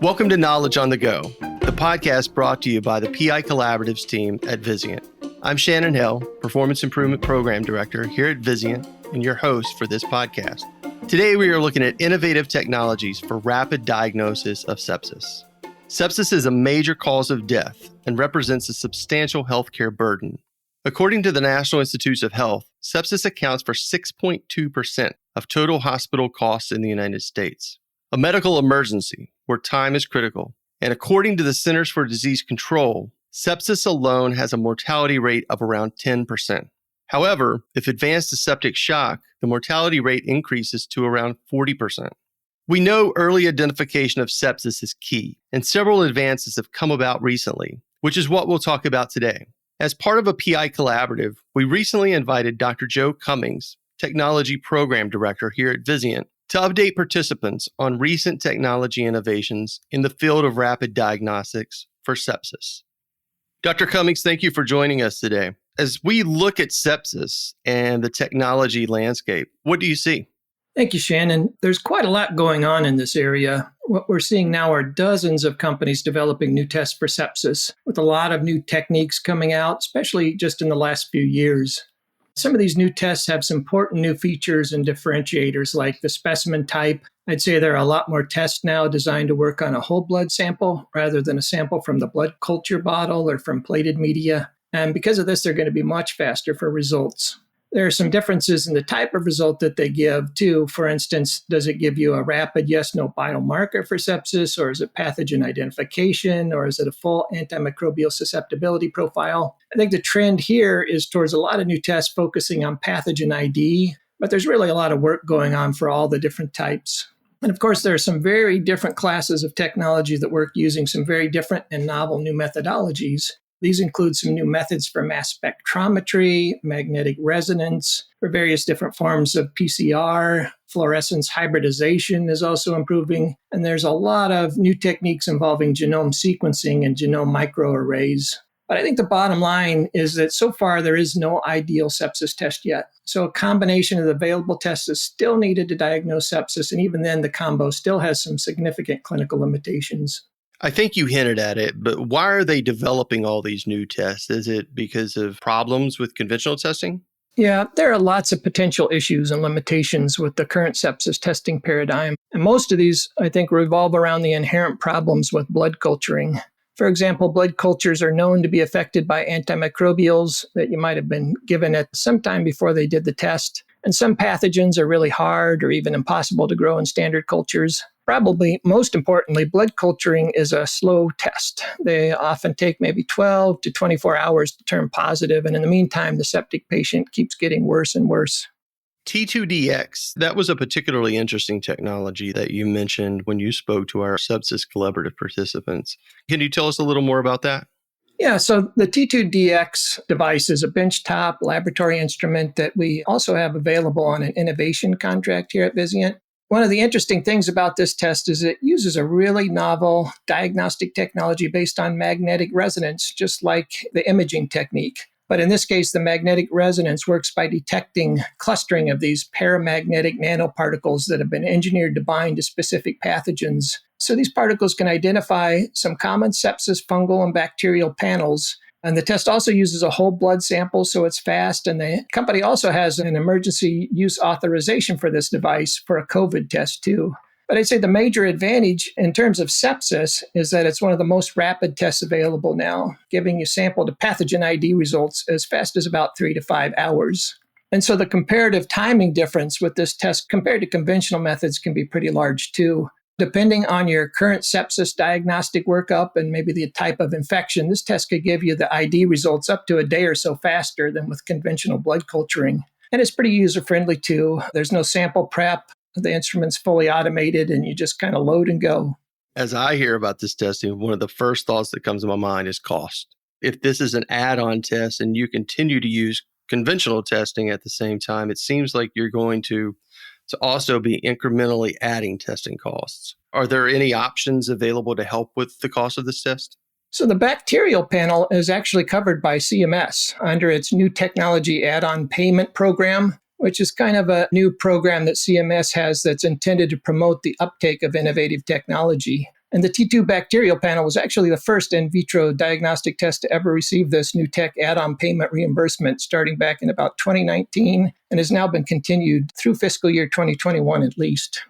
Welcome to Knowledge on the Go, the podcast brought to you by the PI Collaboratives team at Vizient. I'm Shannon, Hale, Performance Improvement Program Director here at Vizient, and your host for this podcast. Today, we are looking at innovative technologies for rapid diagnosis of sepsis. Sepsis is a major cause of death and represents a substantial healthcare burden. According to the National Institutes of Health, sepsis accounts for 6.2% of total hospital costs in the United States. A medical emergency where time is critical. And according to the Centers for Disease Control, sepsis alone has a mortality rate of around 10%. However, if advanced to septic shock, the mortality rate increases to around 40%. We know early identification of sepsis is key, and several advances have come about recently, which is what we'll talk about today. As part of a PI collaborative, we recently invited Dr. Joe Cummings, Technology Program Director here at Vizient, to update participants on recent technology innovations in the field of rapid diagnostics for sepsis. Dr. Cummings, thank you for joining us today. As we look at sepsis and the technology landscape, what do you see? Thank you, Shannon. There's quite a lot going on in this area. What we're seeing now are dozens of companies developing new tests for sepsis, with a lot of new techniques coming out, especially just in the last few years. Some of these new tests have some important new features and differentiators like the specimen type. I'd say there are a lot more tests now designed to work on a whole blood sample rather than a sample from the blood culture bottle or from plated media. And because of this, they're going to be much faster for results. There are some differences in the type of result that they give, too. For instance, does it give you a rapid yes-no biomarker for sepsis, or is it pathogen identification, or is it a full antimicrobial susceptibility profile? I think the trend here is towards a lot of new tests focusing on pathogen ID, but there's really a lot of work going on for all the different types. And of course, there are some very different classes of technology that work using some very different and novel new methodologies. These include some new methods for mass spectrometry, magnetic resonance, for various different forms of PCR. Fluorescence hybridization is also improving. And there's a lot of new techniques involving genome sequencing and genome microarrays. But I think the bottom line is that so far there is no ideal sepsis test yet. So a combination of the available tests is still needed to diagnose sepsis. And even then, the combo still has some significant clinical limitations. I think you hinted at it, but why are they developing all these new tests? Is it because of problems with conventional testing? Yeah, there are lots of potential issues and limitations with the current sepsis testing paradigm. And most of these, I think, revolve around the inherent problems with blood culturing. For example, blood cultures are known to be affected by antimicrobials that you might have been given at some time before they did the test. And some pathogens are really hard or even impossible to grow in standard cultures. Probably most importantly, blood culturing is a slow test. They often take maybe 12 to 24 hours to turn positive. And in the meantime, the septic patient keeps getting worse and worse. T2Dx, that was a particularly interesting technology that you mentioned when you spoke to our sepsis collaborative participants. Can you tell us a little more about that? Yeah, so the T2Dx device is a benchtop laboratory instrument that we also have available on an innovation contract here at Vizient. One of the interesting things about this test is it uses a really novel diagnostic technology based on magnetic resonance, just like the imaging technique. But in this case, the magnetic resonance works by detecting clustering of these paramagnetic nanoparticles that have been engineered to bind to specific pathogens. So these particles can identify some common sepsis, fungal, and bacterial panels. And the test also uses a whole blood sample, so it's fast. And the company also has an emergency use authorization for this device for a COVID test, too. But I'd say the major advantage in terms of sepsis is that it's one of the most rapid tests available now, giving you sample to pathogen ID results as fast as about 3 to 5 hours. And so the comparative timing difference with this test compared to conventional methods can be pretty large, too. Depending on your current sepsis diagnostic workup and maybe the type of infection, this test could give you the ID results up to a day or so faster than with conventional blood culturing. And it's pretty user-friendly, too. There's no sample prep. The instrument's fully automated, and you just kind of load and go. As I hear about this testing, one of the first thoughts that comes to my mind is cost. If this is an add-on test and you continue to use conventional testing at the same time, it seems like you're going to also be incrementally adding testing costs. Are there any options available to help with the cost of this test? So the bacterial panel is actually covered by CMS under its new technology add-on payment program, which is kind of a new program that CMS has that's intended to promote the uptake of innovative technology. And the T2 bacterial panel was actually the first in vitro diagnostic test to ever receive this new tech add-on payment reimbursement starting back in about 2019 and has now been continued through fiscal year 2021 at least.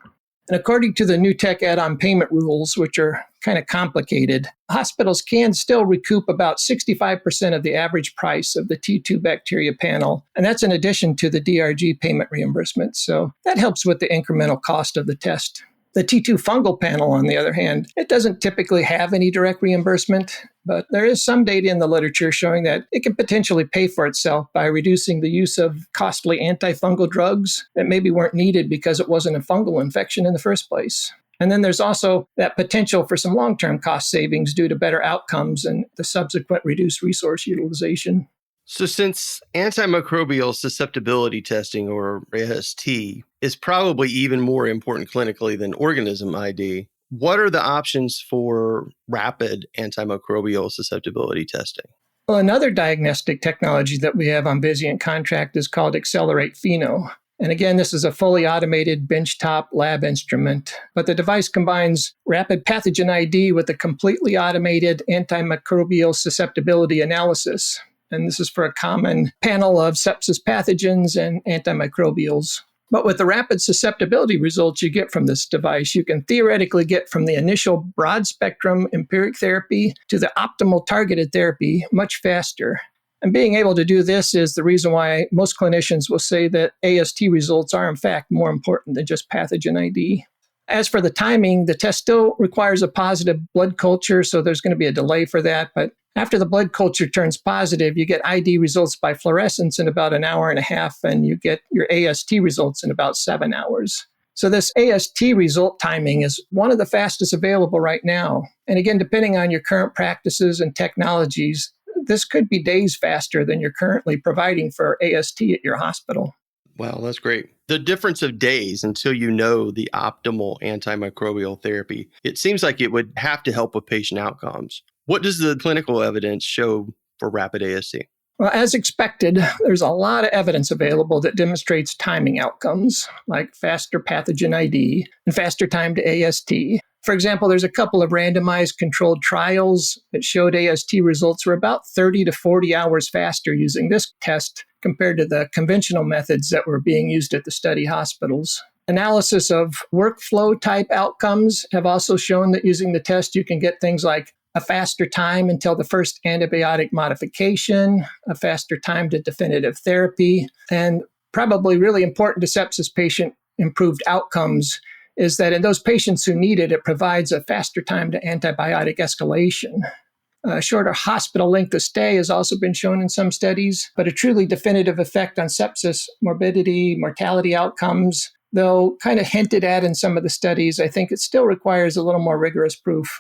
And according to the new tech add-on payment rules, which are kind of complicated, hospitals can still recoup about 65% of the average price of the T2 bacteria panel. And that's in addition to the DRG payment reimbursement. So that helps with the incremental cost of the test. The T2 fungal panel, on the other hand, it doesn't typically have any direct reimbursement, but there is some data in the literature showing that it can potentially pay for itself by reducing the use of costly antifungal drugs that maybe weren't needed because it wasn't a fungal infection in the first place. And then there's also that potential for some long-term cost savings due to better outcomes and the subsequent reduced resource utilization. So since antimicrobial susceptibility testing, or AST, is probably even more important clinically than organism ID, what are the options for rapid antimicrobial susceptibility testing? Well, another diagnostic technology that we have on Vizient contract is called Accelerate Pheno. And again, this is a fully automated benchtop lab instrument, but the device combines rapid pathogen ID with a completely automated antimicrobial susceptibility analysis. And this is for a common panel of sepsis pathogens and antimicrobials. But with the rapid susceptibility results you get from this device, you can theoretically get from the initial broad spectrum empiric therapy to the optimal targeted therapy much faster. And being able to do this is the reason why most clinicians will say that AST results are in fact more important than just pathogen ID. As for the timing, the test still requires a positive blood culture, so there's going to be a delay for that. But after the blood culture turns positive, you get ID results by fluorescence in about an hour and a half, and you get your AST results in about 7 hours. So this AST result timing is one of the fastest available right now. And again, depending on your current practices and technologies, this could be days faster than you're currently providing for AST at your hospital. Wow, that's great. The difference of days until you know the optimal antimicrobial therapy, it seems like it would have to help with patient outcomes. What does the clinical evidence show for rapid AST? Well, as expected, there's a lot of evidence available that demonstrates timing outcomes, like faster pathogen ID and faster time to AST. For example, there's a couple of randomized controlled trials that showed AST results were about 30 to 40 hours faster using this test compared to the conventional methods that were being used at the study hospitals. Analysis of workflow type outcomes have also shown that using the test, you can get things like a faster time until the first antibiotic modification, a faster time to definitive therapy, and probably really important to sepsis patient improved outcomes is that in those patients who need it, it provides a faster time to antibiotic escalation. A shorter hospital length of stay has also been shown in some studies, but a truly definitive effect on sepsis, morbidity, mortality outcomes, though kind of hinted at in some of the studies, I think it still requires a little more rigorous proof.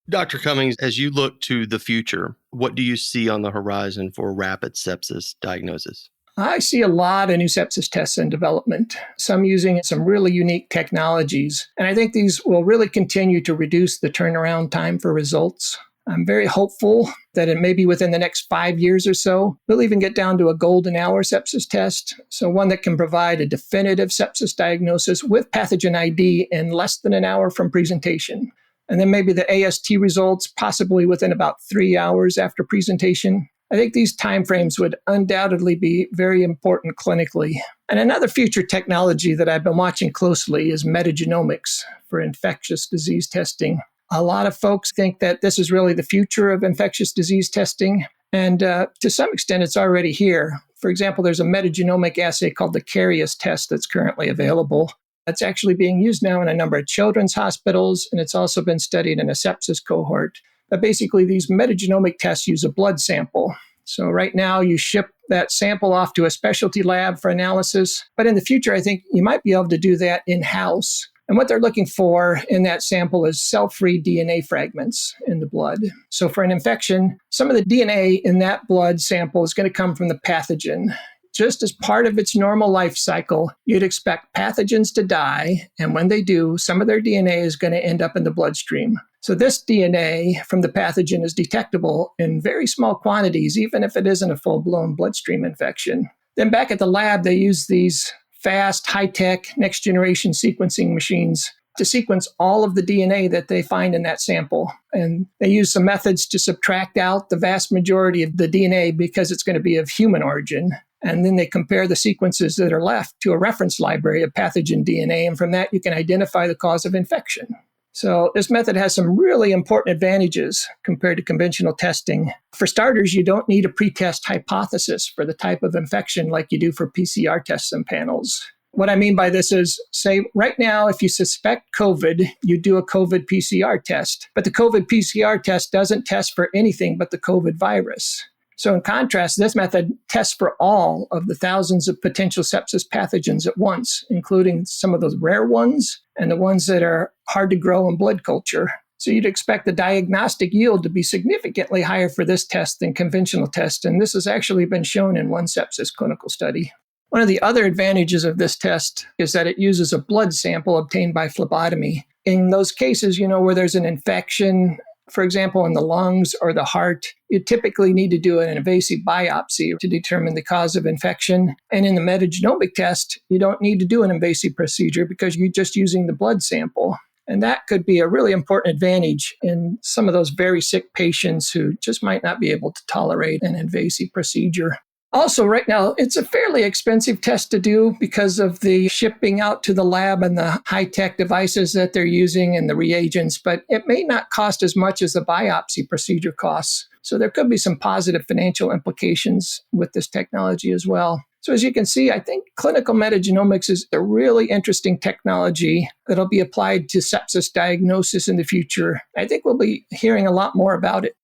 Dr. Cummings, as you look to the future, what do you see on the horizon for rapid sepsis diagnosis? I see a lot of new sepsis tests in development, some using some really unique technologies. And I think these will really continue to reduce the turnaround time for results. I'm very hopeful that it may be within the next 5 years or so, we'll even get down to a golden hour sepsis test. So one that can provide a definitive sepsis diagnosis with pathogen ID in less than an hour from presentation. And then maybe the AST results possibly within about 3 hours after presentation. I think these timeframes would undoubtedly be very important clinically. And another future technology that I've been watching closely is metagenomics for infectious disease testing. A lot of folks think that this is really the future of infectious disease testing. And to some extent, it's already here. For example, there's a metagenomic assay called the Carius test that's currently available. It's actually being used now in a number of children's hospitals, and it's also been studied in a sepsis cohort. But basically, these metagenomic tests use a blood sample. So right now, you ship that sample off to a specialty lab for analysis. But in the future, I think you might be able to do that in-house. And what they're looking for in that sample is cell-free DNA fragments in the blood. So for an infection, some of the DNA in that blood sample is going to come from the pathogen. Just as part of its normal life cycle, you'd expect pathogens to die, and when they do, some of their DNA is going to end up in the bloodstream. So this DNA from the pathogen is detectable in very small quantities, even if it isn't a full-blown bloodstream infection. Then back at the lab, they use these fast, high-tech, next-generation sequencing machines to sequence all of the DNA that they find in that sample. And they use some methods to subtract out the vast majority of the DNA because it's going to be of human origin. And then they compare the sequences that are left to a reference library of pathogen DNA. And from that, you can identify the cause of infection. So this method has some really important advantages compared to conventional testing. For starters, you don't need a pretest hypothesis for the type of infection like you do for PCR tests and panels. What I mean by this is, say, right now, if you suspect COVID, you do a COVID PCR test. But the COVID PCR test doesn't test for anything but the COVID virus. So in contrast, this method tests for all of the thousands of potential sepsis pathogens at once, including some of those rare ones and the ones that are hard to grow in blood culture. So you'd expect the diagnostic yield to be significantly higher for this test than conventional tests, and this has actually been shown in one sepsis clinical study. One of the other advantages of this test is that it uses a blood sample obtained by phlebotomy. In those cases, where there's an infection, for example, in the lungs or the heart, you typically need to do an invasive biopsy to determine the cause of infection. And in the metagenomic test, you don't need to do an invasive procedure because you're just using the blood sample. And that could be a really important advantage in some of those very sick patients who just might not be able to tolerate an invasive procedure. Also, right now, it's a fairly expensive test to do because of the shipping out to the lab and the high-tech devices that they're using and the reagents, but it may not cost as much as the biopsy procedure costs. So there could be some positive financial implications with this technology as well. So as you can see, I think clinical metagenomics is a really interesting technology that'll be applied to sepsis diagnosis in the future. I think we'll be hearing a lot more about it.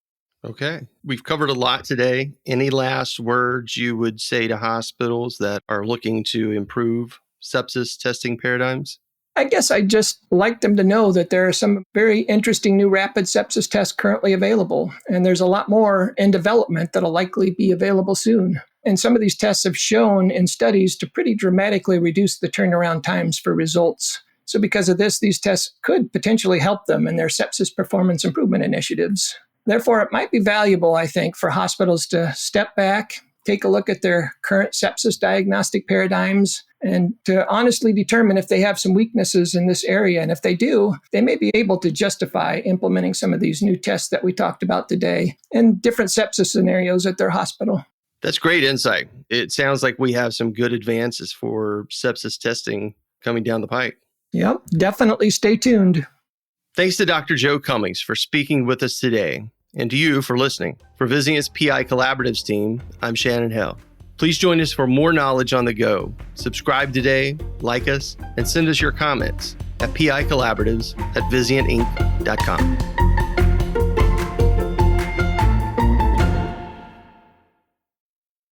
Okay. We've covered a lot today. Any last words you would say to hospitals that are looking to improve sepsis testing paradigms? I guess I'd just like them to know that there are some very interesting new rapid sepsis tests currently available, and there's a lot more in development that'll likely be available soon. And some of these tests have shown in studies to pretty dramatically reduce the turnaround times for results. So because of this, these tests could potentially help them in their sepsis performance improvement initiatives. Therefore, it might be valuable, I think, for hospitals to step back, take a look at their current sepsis diagnostic paradigms, and to honestly determine if they have some weaknesses in this area. And if they do, they may be able to justify implementing some of these new tests that we talked about today in different sepsis scenarios at their hospital. That's great insight. It sounds like we have some good advances for sepsis testing coming down the pike. Yep, definitely stay tuned. Thanks to Dr. Joe Cummings for speaking with us today, and to you for listening. For Vizient's PI Collaboratives team, I'm Shannon, Hale. Please join us for more knowledge on the go. Subscribe today, like us, and send us your comments at picollaboratives@vizientinc.com.